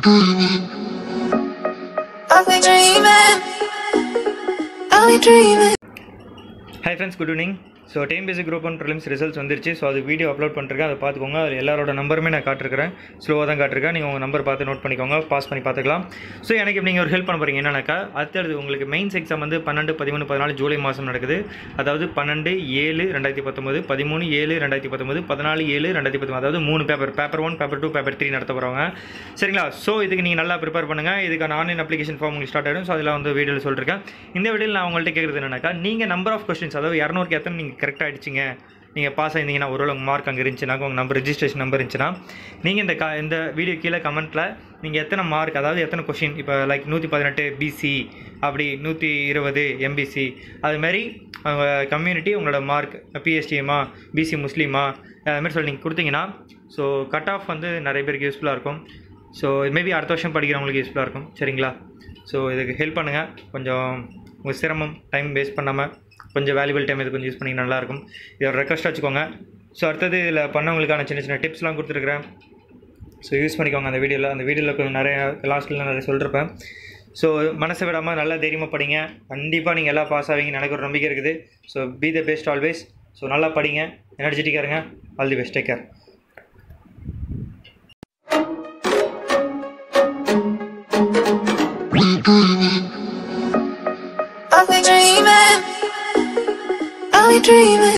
Hi friends, good evening. So time basic group on prelims results வந்துருச்சு. So அது video upload பண்ணிருக்கேன், அதை பார்த்துக்கோங்க. அதில் எல்லாரோட நம்பருமே நான் காட்டிருக்கிறேன், ஸ்லோவாக தான் காட்டிருக்கேன். நீங்கள் உங்கள் நம்பர் பார்த்து நோட் பண்ணிக்கோங்க, பாஸ் பண்ணி பார்த்துக்கலாம். ஸோ எனக்கு நீங்கள் ஒரு ஹெல்ப் பண்ண போகிறீங்க என்னன்னாக்கா, அடுத்தது உங்களுக்கு மெயின்ஸ் எக்ஸாம் வந்து 12, 13, 14 ஜூலை மாதம் நடக்குது. அதாவது 12/7/2019, 13/7/2019, 14/7/2019, அதாவது 3 பேப்பர் 1, பேப்பர் 2, பேப்பர் 3 நடத்த போகிறவங்க. சரிங்களா? ஸோ இதுக்கு நீங்கள் நல்லா ப்ரிப்பேர் பண்ணுங்கள். இதுக்கான ஆன்லைன் அப்ளிகேஷன் ஃபார்ம் உங்களுக்கு ஸ்டார்ட் ஆகிடும். ஸோ அதில் வந்து வீடியோவில் சொல்லியிருக்கேன். இந்த வீடியோவில் நான் உங்கள்கிட்ட கேட்குறது என்னன்னாக்கா, நீங்கள் நம்பர் ஆஃப் கொஸ்டின்ஸ், அதாவது 200க்கு எத்தனை நீங்கள் கரெக்டாக அடிச்சிங்க, நீங்கள் பாஸ் ஆகிருந்தீங்கன்னா, ஒரு மார்க் அங்கே இருந்துச்சுன்னா, உங்கள் நம்பர் ரெஜிஸ்ட்ரேஷன் நம்பர் இருந்துச்சுன்னா, நீங்கள் இந்த வீடியோ கீழே கமெண்ட்டில் நீங்கள் எத்தனை மார்க், அதாவது எத்தனை கொஷின், இப்போ லைக் 118 பிசி, அப்படி 120 எம்பிசி, அதுமாரி கம்யூனிட்டி உங்களோட மார்க் பிஎஸ்டிஎம்மா, பிசி முஸ்லீமா, அதுமாதிரி சொல்லி நீங்கள் கொடுத்தீங்கன்னா, ஸோ கட் ஆஃப் வந்து நிறைய பேருக்கு யூஸ்ஃபுல்லாக இருக்கும். ஸோ மேபி அடுத்த வருஷம் படிக்கிறவங்களுக்கு யூஸ்ஃபுல்லாக இருக்கும். சரிங்களா? ஸோ இதுக்கு ஹெல்ப் பண்ணுங்கள். கொஞ்சம் உங்கள் சிரமம் டைம் வேஸ்ட் பண்ணாமல் கொஞ்சம் வேல்யூபிள் டைம் இது கொஞ்சம் யூஸ் பண்ணிங்க நல்லாயிருக்கும். இதை ரெக்வஸ்ட்டாக வச்சுக்கோங்க. ஸோ அடுத்தது இதில் பண்ணவங்களுக்கான சின்ன சின்ன டிப்ஸ்லாம் கொடுத்துருக்குறேன். ஸோ யூஸ் பண்ணிக்கோங்க. அந்த வீடியோவில் கொஞ்சம் நிறைய லாஸ்ட்டில் நிறைய சொல்லிருப்பேன். ஸோ மனசை விடாமல் நல்லா தைரியமாக படிங்க. கண்டிப்பாக நீங்கள் எல்லாம் பாஸ் ஆவீங்கன்னு எனக்கு ஒரு நம்பிக்கை இருக்குது. So be the best always. So நல்லா படிங்க, எனர்ஜெட்டிக்காக இருங்க. All the best, take care. Are we dreaming?